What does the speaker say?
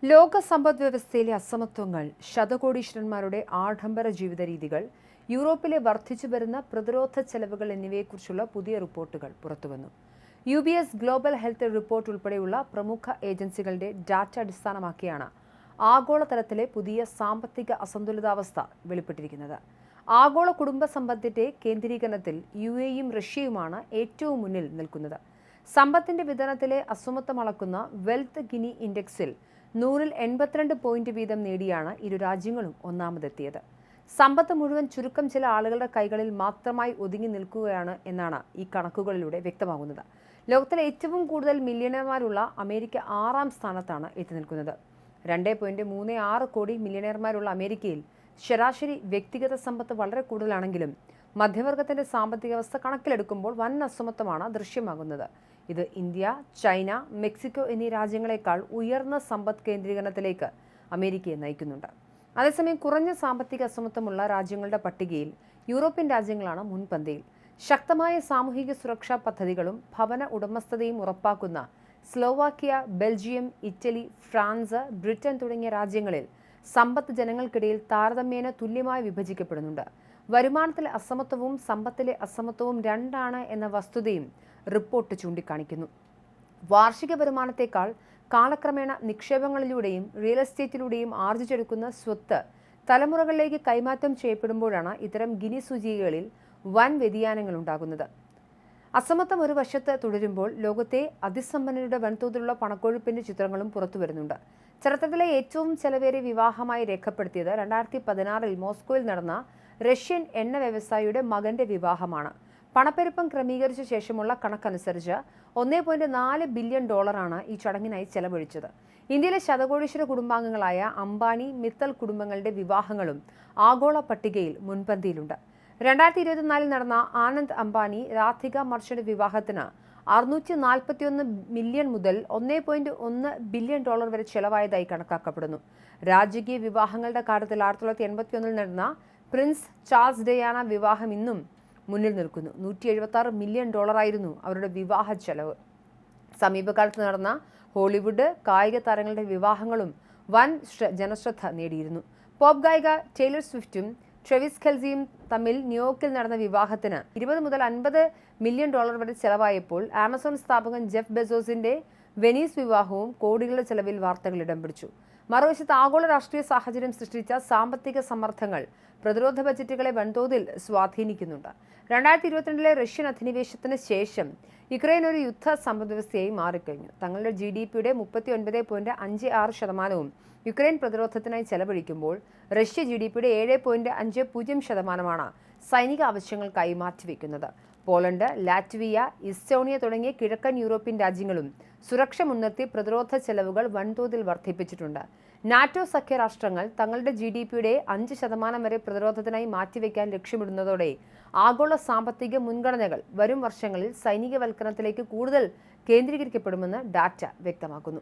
ലോക സമ്പദ്വ്യവസ്ഥയിലെ അസമത്വങ്ങൾ, ശതകോടീശ്വരന്മാരുടെ ആഡംബര ജീവിത രീതികൾ, യൂറോപ്പിലെ വർദ്ധിച്ചുവരുന്ന പ്രതിരോധ ചെലവുകൾ എന്നിവയെക്കുറിച്ചുള്ള പുതിയ റിപ്പോർട്ടുകൾ പുറത്തുവന്നു. UBS ഗ്ലോബൽ ഹെൽത്ത് റിപ്പോർട്ട് ഉൾപ്പെടെയുള്ള പ്രമുഖ ഏജൻസികളുടെ ഡാറ്റ അടിസ്ഥാനമാക്കിയാണ് ആഗോളതലത്തിലെ പുതിയ സാമ്പത്തിക അസന്തുലിതാവസ്ഥ വെളിപ്പെട്ടിരിക്കുന്നത്. ആഗോള കുടുംബ സമ്പത്തിന്റെ കേന്ദ്രീകരണത്തിൽ UAEയും റഷ്യയുമാണ് ഏറ്റവും മുന്നിൽ നിൽക്കുന്നത്. സമ്പത്തിന്റെ വിതരണത്തിലെ അസമത്വം അളക്കുന്ന വെൽത്ത് ഗിനി ഇൻഡെക്സിൽ 100-ൽ 82 പോയിന്റ് വീതം നേടിയാണ് ഇരു രാജ്യങ്ങളും ഒന്നാമതെത്തിയത്. സമ്പത്ത് മുഴുവൻ ചുരുക്കം ചില ആളുകളുടെ കൈകളിൽ മാത്രമായി ഒതുങ്ങി നിൽക്കുകയാണ് എന്നാണ് ഈ കണക്കുകളിലൂടെ വ്യക്തമാകുന്നത്. ലോകത്തിലെ ഏറ്റവും കൂടുതൽ മില്യണർമാരുള്ള അമേരിക്ക 6ാം സ്ഥാനത്താണ് എത്തി നിൽക്കുന്നത്. 2.36 കോടി മില്യണർമാരുള്ള അമേരിക്കയിൽ ശരാശരി വ്യക്തിഗത സമ്പത്ത് വളരെ കൂടുതലാണെങ്കിലും മധ്യവർഗത്തിന്റെ സാമ്പത്തിക അവസ്ഥ കണക്കിലെടുക്കുമ്പോൾ വൻ അസമത്വമാണ് ദൃശ്യമാകുന്നത്. ഇത് ഇന്ത്യ, ചൈന, മെക്സിക്കോ എന്നീ രാജ്യങ്ങളെക്കാൾ ഉയർന്ന സമ്പദ് കേന്ദ്രീകരണത്തിലേക്ക് അമേരിക്കയെ നയിക്കുന്നുണ്ട്. അതേസമയം കുറഞ്ഞ സാമ്പത്തിക അസമത്വമുള്ള രാജ്യങ്ങളുടെ പട്ടികയിൽ യൂറോപ്യൻ രാജ്യങ്ങളാണ് മുൻപന്തിയിൽ. ശക്തമായ സാമൂഹിക സുരക്ഷാ പദ്ധതികളും ഭവന ഉടമസ്ഥതയും ഉറപ്പാക്കുന്ന Slovakia, Belgium, Italy, France, Britain തുടങ്ങിയ രാജ്യങ്ങളിൽ സമ്പത്ത് ജനങ്ങൾക്കിടയിൽ താരതമ്യേന തുല്യമായി വിഭജിക്കപ്പെടുന്നുണ്ട്. വരുമാനത്തിലെ അസമത്വവും സമ്പത്തിലെ അസമത്വവും രണ്ടാണ് എന്ന വസ്തുതയും റിപ്പോർട്ട് ചൂണ്ടിക്കാണിക്കുന്നു. വാർഷിക വരുമാനത്തേക്കാൾ കാലക്രമേണ നിക്ഷേപങ്ങളിലൂടെയും റിയൽ എസ്റ്റേറ്റിലൂടെയും ആർജിച്ചെടുക്കുന്ന സ്വത്ത് തലമുറകളിലേക്ക് കൈമാറ്റം ചെയ്യപ്പെടുമ്പോഴാണ് ഇത്തരം ഗിനി സൂചികകളിൽ വൻ വ്യതിയാനങ്ങൾ ഉണ്ടാകുന്നത്. അസമത്വം ഒരു വശത്ത് തുടരുമ്പോൾ ലോകത്തെ അതിസമ്പന്നരുടെ വൻതോതിലുള്ള പണക്കൊഴുപ്പിന്റെ ചിത്രങ്ങളും പുറത്തുവരുന്നുണ്ട്. ചരിത്രത്തിലെ ഏറ്റവും ചെലവേറിയ വിവാഹമായി രേഖപ്പെടുത്തിയത് 2016-ൽ മോസ്കോയിൽ നടന്ന റഷ്യൻ എണ്ണ വ്യവസായിയുടെ മകന്റെ വിവാഹമാണ്. പണപ്പെരുപ്പം ക്രമീകരിച്ച ശേഷമുള്ള കണക്കനുസരിച്ച് $1.4 ബില്യൺ ഈ ചടങ്ങിനായി ചെലവഴിച്ചത്. ഇന്ത്യയിലെ ശതകോടീശ്വര കുടുംബാംഗങ്ങളായ അംബാനി, മിത്തൽ കുടുംബങ്ങളുടെ വിവാഹങ്ങളും ആഗോള പട്ടികയിൽ മുൻപന്തിയിലുണ്ട്. 2024-ൽ നടന്ന ആനന്ദ് അംബാനി രാധിക മർച്ചന്റ് വിവാഹത്തിന് $641 മില്യൺ മുതൽ $1.1 ബില്യൺ വരെ ചെലവായതായി കണക്കാക്കപ്പെടുന്നു. രാജകീയ വിവാഹങ്ങളുടെ കാര്യത്തിൽ 1981-ൽ നടന്ന പ്രിൻസ് ചാൾസ് ഡയാന വിവാഹം ഇന്നും മുന്നിൽ നിൽക്കുന്നു. $176 മില്യൺ ആയിരുന്നു അവരുടെ വിവാഹ ചെലവ്. സമീപകാലത്ത് നടന്ന ഹോളിവുഡ് കായിക താരങ്ങളുടെ വിവാഹങ്ങളും വൻ ജനശ്രദ്ധ നേടിയിരുന്നു. പോപ്പ് ഗായിക ടൈലർ സ്വിഫ്റ്റും ട്രെവിസ് കെൽസിയും തമ്മിൽ ന്യൂയോർക്കിൽ നടന്ന വിവാഹത്തിന് $20 മുതൽ $50 മില്യൺ വരെ ചെലവായപ്പോൾ ആമസോൺ സ്ഥാപകൻ ജെഫ് ബെസോസിന്റെ വെനീസ് വിവാഹവും കോടികളുടെ ചെലവിൽ വാർത്തകൾ ഇടം പിടിച്ചു. മറുവശത്ത് ആഗോള രാഷ്ട്രീയ സാഹചര്യം സൃഷ്ടിച്ച സാമ്പത്തിക സമ്മർദ്ദങ്ങൾ പ്രതിരോധ ബജറ്റുകളെ വൻതോതിൽ സ്വാധീനിക്കുന്നുണ്ട്. 2022-ലെ റഷ്യൻ അധിനിവേശത്തിന് ശേഷം യുക്രൈൻ ഒരു യുദ്ധ സമ്പദ്വ്യവസ്ഥയായി മാറിക്കഴിഞ്ഞു. തങ്ങളുടെ GDPയുടെ 39.56% യുക്രൈൻ പ്രതിരോധത്തിനായി ചെലവഴിക്കുമ്പോൾ റഷ്യ GDPയുടെ 7.50% സൈനിക ആവശ്യങ്ങൾക്കായി മാറ്റിവെക്കുന്നത്. പോളണ്ട്, ലാറ്റ്വിയ, ഇസ്റ്റോണിയ തുടങ്ങിയ കിഴക്കൻ യൂറോപ്യൻ രാജ്യങ്ങളും സുരക്ഷ മുൻനിർത്തി പ്രതിരോധ ചെലവുകൾ വൻതോതിൽ വർദ്ധിപ്പിച്ചിട്ടുണ്ട്. നാറ്റോ സഖ്യരാഷ്ട്രങ്ങൾ തങ്ങളുടെ GDPയുടെ 5% വരെ പ്രതിരോധത്തിനായി മാറ്റിവെക്കാൻ ലക്ഷ്യമിടുന്നതോടെ ആഗോള സാമ്പത്തിക മുൻഗണനകൾ വരും വർഷങ്ങളിൽ സൈനികവൽക്കരണത്തിലേക്ക് കൂടുതൽ കേന്ദ്രീകരിക്കപ്പെടുമെന്ന് ഡാറ്റ വ്യക്തമാക്കുന്നു.